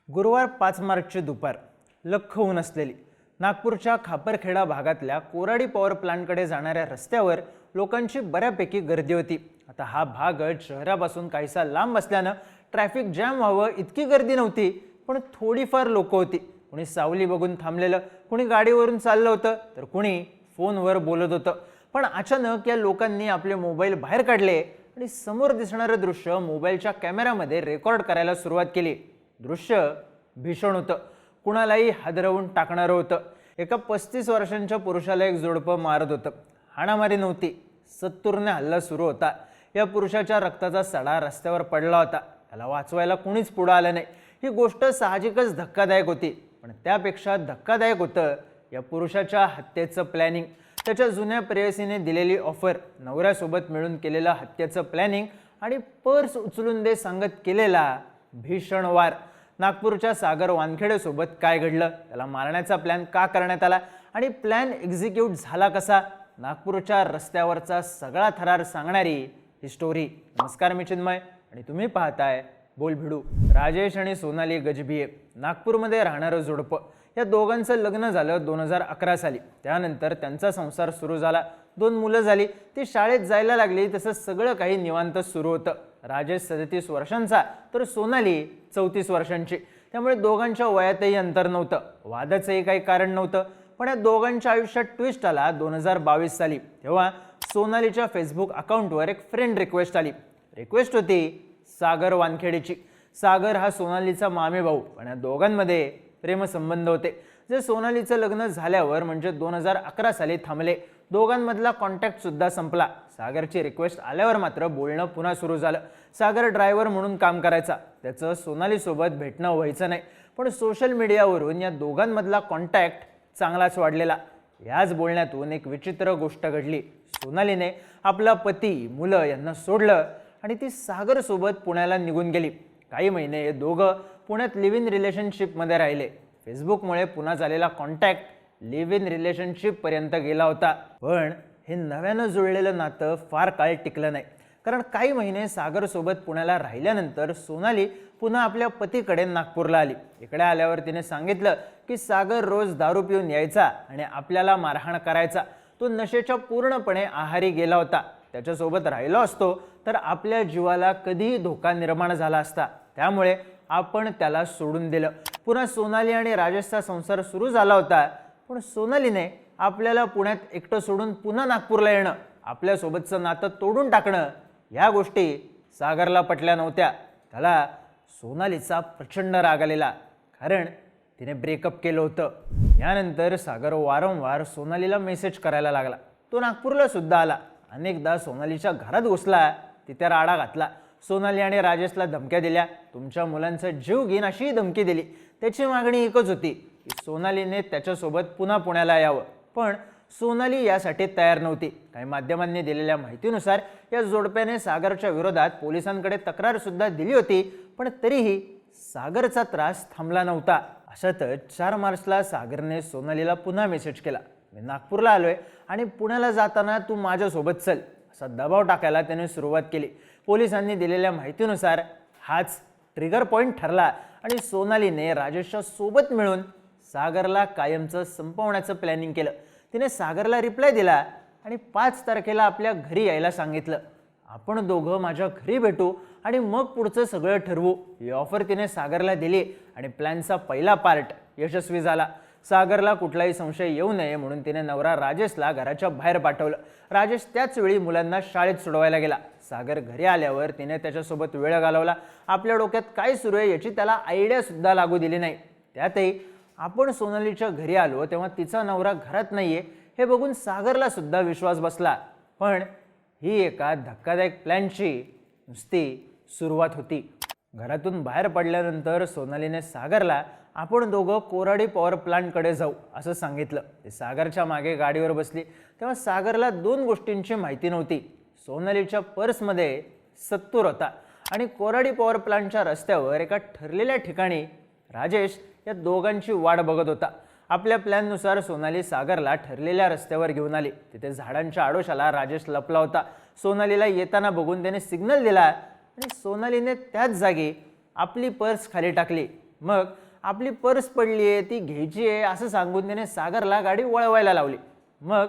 गुरुवार 5 मार्चची दुपार लख्ख ऊन असलेली नागपूरच्या खापरखेडा भागातल्या कोराडी पॉवर प्लांटकडे जाणाऱ्या रस्त्यावर लोकांची बऱ्यापैकी गर्दी होती। आता हा भाग शहरापासून काहीसा लांब असल्यानं ट्रॅफिक जॅम व्हावं इतकी गर्दी नव्हती, पण थोडीफार लोक होती। कुणी सावली बघून थांबलेलं, कुणी गाडीवरून चाललं होतं, तर कुणी फोनवर बोलत होतं। पण अचानक या लोकांनी आपले मोबाईल बाहेर काढले आणि समोर दिसणारं दृश्य मोबाईलच्या कॅमेऱ्यामध्ये रेकॉर्ड करायला सुरुवात केली। दृश्य भीषण होतं, कुणालाही हादरवून टाकणारं होतं। एका 35 वर्षांच्या पुरुषाला एक जोडपं मारत होतं। हाणामारी नव्हती, सत्तूरने हल्ला सुरू होता। या पुरुषाच्या रक्ताचा सडा रस्त्यावर पडला होता, त्याला वाचवायला कुणीच पुढे आलं नाही। ही गोष्ट साहजिकच धक्कादायक होती, पण त्यापेक्षा धक्कादायक होतं या पुरुषाच्या हत्येचं प्लॅनिंग। त्याच्या जुन्या प्रेयसीने दिलेली ऑफर, नवऱ्यासोबत मिळून केलेलं हत्येचं प्लॅनिंग आणि पर्स उचलून दे सांगत केलेला भीषण वार। नागपूरच्या सागर वानखेडेसोबत काय घडलं, त्याला मारण्याचा प्लॅन का करण्यात आला आणि प्लॅन एक्झिक्यूट झाला कसा, नागपूरच्या रस्त्यावरचा सगळा थरार सांगणारी ही स्टोरी। नमस्कार, मी चिन्मय आणि तुम्ही पाहताय बोलभिडू। राजेश आणि सोनाली गजभिये नागपूरमध्ये राहणारं जोडपं। या दोघांचं लग्न झालं 2011 साली। त्यानंतर त्यांचा संसार सुरू झाला, 2 मुलं झाली, ती शाळेत जायला लागली, तसं सगळं काही निवांत सुरू होतं। राजेश 37 वर्षांचा तर सोनाली 34 वर्षांची, त्यामुळे दोघांच्या वयातही अंतर नव्हतं, वादाचंही काही कारण नव्हतं। पण या दोघांच्या आयुष्यात ट्विस्ट आला 2022 साली। तेव्हा सोनालीच्या फेसबुक अकाउंटवर एक फ्रेंड रिक्वेस्ट आली। रिक्वेस्ट होती सागर वानखेडेची। सागर हा सोनालीचा मामे भाऊ, पण या दोघांमध्ये प्रेमसंबंध होते, जे सोनालीचं लग्न झाल्यावर म्हणजे 2011 साली थांबले। दोघांमधला कॉन्टॅक्ट सुद्धा संपला। सागरची रिक्वेस्ट आल्यावर मात्र बोलणं पुन्हा सुरू झालं। सागर ड्रायव्हर म्हणून काम करायचा, त्याचं सोनालीसोबत भेटणं व्हायचं नाही, पण सोशल मीडियावरून या दोघांमधला कॉन्टॅक्ट चांगलाच वाढलेला। याच बोलण्यातून एक विचित्र गोष्ट घडली। सोनालीने आपला पती, मुलं यांना सोडलं आणि ती सागरसोबत पुण्याला निघून गेली। काही महिने हे दोघं पुण्यात लिव्ह इन रिलेशनशिपमध्ये राहिले। फेसबुकमुळे पुन्हा झालेला कॉन्टॅक्ट लिव्ह इन रिलेशनशिप पर्यंत गेला होता। पण हे नव्यानं जुळलेलं नातं फार काळ टिकलं नाही, कारण काही महिने सागरसोबत पुण्याला राहिल्यानंतर सोनाली पुन्हा आपल्या पतीकडे नागपूरला आली। इकडे आल्यावर तिने सांगितलं की सागर रोज दारू पिऊन यायचा आणि आपल्याला मारहाण करायचा। तो नशेच्या पूर्णपणे आहारी गेला होता। त्याच्यासोबत राहिलो असतो तर आपल्या जीवाला कधीही धोका निर्माण झाला असता, त्यामुळे आपण त्याला सोडून दिलं। पुन्हा सोनाली आणि राजेशचा संसार सुरू झाला होता, पण सोनालीने आपल्याला पुण्यात एकटं सोडून पुन्हा नागपूरला येणं, आपल्यासोबतचं नातं तोडून टाकणं, या गोष्टी सागरला पटल्या नव्हत्या। त्याला सोनालीचा प्रचंड राग आलेला, कारण तिने ब्रेकअप केलं होतं। यानंतर सागर वारंवार सोनालीला मेसेज करायला लागला। तो नागपूरला सुद्धा आला, अनेकदा सोनालीच्या घरात घुसला, तिथे राडा घातला। सोनाली आणि राजेशला धमक्या दिल्या, तुमच्या मुलांचा जीव घेईन अशी धमकी दिली। त्याची मागणी एकच होती की सोनालीने त्याच्यासोबत पुन्हा पुण्याला यावं, पण सोनाली यासाठी तयार नव्हती। काही माध्यमांनी दिलेल्या माहितीनुसार या जोडप्याने सागरच्या विरोधात पोलिसांकडे तक्रार सुद्धा दिली होती, पण तरीही सागरचा त्रास थांबला नव्हता। अशातच 4 मार्चला सागरने सोनालीला पुन्हा मेसेज केला, मी नागपूरला आलोय आणि पुण्याला जाताना तू माझ्यासोबत चल, असा दबाव टाकायला त्याने सुरुवात केली। पोलिसांनी दिलेल्या माहितीनुसार हाच ट्रिगर पॉइंट ठरला आणि सोनालीने राजेशच्या सोबत मिळून सागरला कायमचं संपवण्याचं प्लॅनिंग केलं। तिने सागरला रिप्लाय दिला आणि 5 तारखेला आपल्या घरी यायला सांगितलं। आपण दोघं माझ्या घरी भेटू आणि मग पुढचं सगळं ठरवू, ही ऑफर तिने सागरला दिली आणि प्लॅनचा पहिला पार्ट यशस्वी झाला। सागरला कुठलाही संशय येऊ नये म्हणून तिने नवरा राजेशला घराच्या बाहेर पाठवलं। राजेश त्याच वेळी मुलांना शाळेत सोडवायला गेला। सागर घरी आल्यावर तिने त्याच्यासोबत वेळ घालवला। आपल्या डोक्यात काय सुरू आहे याची त्याला आयडिया सुद्धा लागू दिली नाही। त्यातही आपण सोनालीच्या घरी आलो तेव्हा तिचा नवरा घरात नाहीये हे बघून सागरला सुद्धा विश्वास बसला। पण ही एका धक्कादायक प्लॅनची नुसती सुरुवात होती। घरातून बाहेर पडल्यानंतर सोनालीने सागरला आपण दोघं कोराडी पॉवर प्लांटकडे जाऊ असं सांगितलं। ते सागरच्या मागे गाडीवर बसली तेव्हा सागरला 2 गोष्टींची माहिती नव्हती। सोनालीच्या पर्समध्ये 70 होता आणि कोराडी पॉवर प्लांटच्या रस्त्यावर एका ठरलेल्या ठिकाणी राजेश या दोघांची वाट बघत होता। आपल्या प्लॅननुसार सोनाली सागरला ठरलेल्या रस्त्यावर घेऊन आली। तिथे झाडांच्या आडोशाला राजेश लपला होता। सोनालीला येताना बघून त्याने सिग्नल दिला आणि सोनालीने त्याच जागी आपली पर्स खाली टाकली। मग आपली पर्स पडली आहे ती घ्यायची आहे असं सांगून त्याने सागरला गाडी वळवायला लावली. मग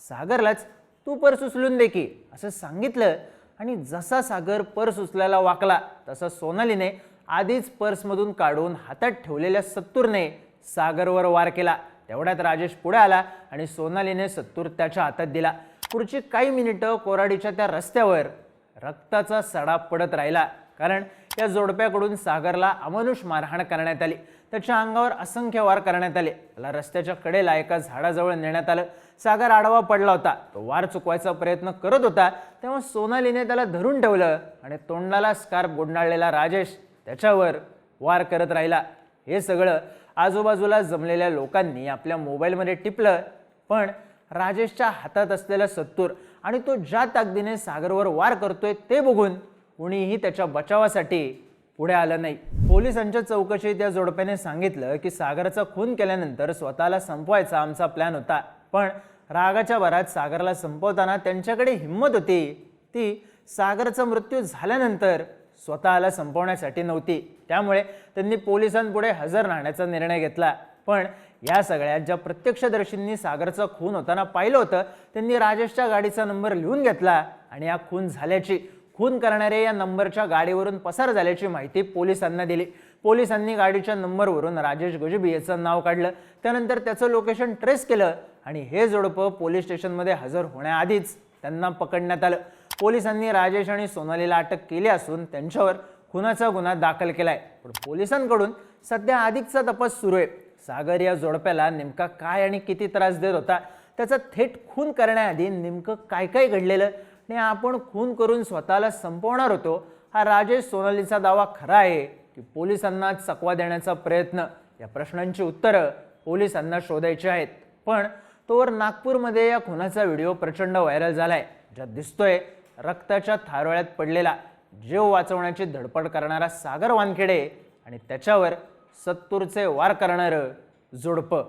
सागरलाच तू पर्स उचलून दे की असं सांगितलं आणि जसा सागर पर्स उचलायला वाकला तसा सोनालीने आधीच पर्समधून काढून हातात ठेवलेल्या सत्तूरने सागरवर वार केला. तेवढ्यात राजेश पुढे आला आणि सोनालीने सत्तूर त्याच्या हातात दिला. पुढची काही मिनिटं कोराडीच्या त्या रस्त्यावर रक्ताचा सडा पडत राहिला, कारण या जोडप्याकडून सागरला अमानुष मारहाण करण्यात आली. त्याच्या अंगावर असंख्य वार करण्यात आले. त्याला रस्त्याच्या कडेला एका झाडाजवळ नेण्यात आलं. सागर आडवा पडला होता. तो वार चुकवायचा प्रयत्न करत होता तेव्हा सोनालीने त्याला धरून ठेवलं आणि तोंडाला स्कार्फ गुंडाळलेला राजेश त्याच्यावर वार करत राहिला. हे सगळं आजूबाजूला जमलेल्या लोकांनी आपल्या मोबाईलमध्ये टिपलं, पण राजेशच्या हातात असलेला सत्तूर आणि तो ज्या ताकदीने सागरवर वार करतोय ते बघून कुणीही त्याच्या बचावासाठी पुढे आलं नाही. पोलिसांच्या चौकशीत या जोडप्याने सांगितलं की सागरचा खून केल्यानंतर स्वतःला संपवायचा आमचा प्लॅन होता, पण रागाच्या भरात सागरला संपवताना त्यांच्याकडे हिंमत होती ती सागरचा मृत्यू झाल्यानंतर स्वतःला संपवण्यासाठी नव्हती. त्यामुळे त्यांनी पोलिसांपुढे हजर राहण्याचा निर्णय घेतला. पण या सगळ्यात ज्या प्रत्यक्षदर्शींनी सागरचा खून होताना पाहिलं होतं त्यांनी राजेशच्या गाडीचा नंबर लिहून घेतला आणि या खून झाल्याची, खून करणारे या नंबरच्या गाडीवरून पसार झाल्याची माहिती पोलिसांना दिली. पोलिसांनी गाडीच्या नंबरवरून राजेश गजबी याचं नाव काढलं. त्यानंतर त्याचं लोकेशन ट्रेस केलं आणि हे जोडपं पोलीस स्टेशनमध्ये हजर होण्याआधीच त्यांना पकडण्यात आलं. पोलिसांनी राजेश आणि सोनालीला अटक केली असून त्यांच्यावर खुनाचा गुन्हा दाखल केलाय. पण पोलिसांकडून सध्या अधिकचा तपास सुरू आहे. सागर या जोडप्याला नेमका काय आणि किती त्रास देत होता, त्याचा थेट खून करण्याआधी नेमकं काय काय घडलेलं आणि आपण खून करून स्वतःला संपवणार होतो हा राजेश सोनालीचा दावा खरा आहे की पोलिसांना चकवा देण्याचा प्रयत्न, या प्रश्नांची उत्तरं पोलिसांना शोधायची आहेत. पण तोवर नागपूरमध्ये या खुनाचा व्हिडिओ प्रचंड व्हायरल झालाय, ज्यात दिसतोय रक्ताच्या थारोळ्यात पडलेला, जीव वाचवण्याची धडपड करणारा सागर वानखेडे आणि त्याच्यावर सत्तूरचे वार करणारं जोडपं.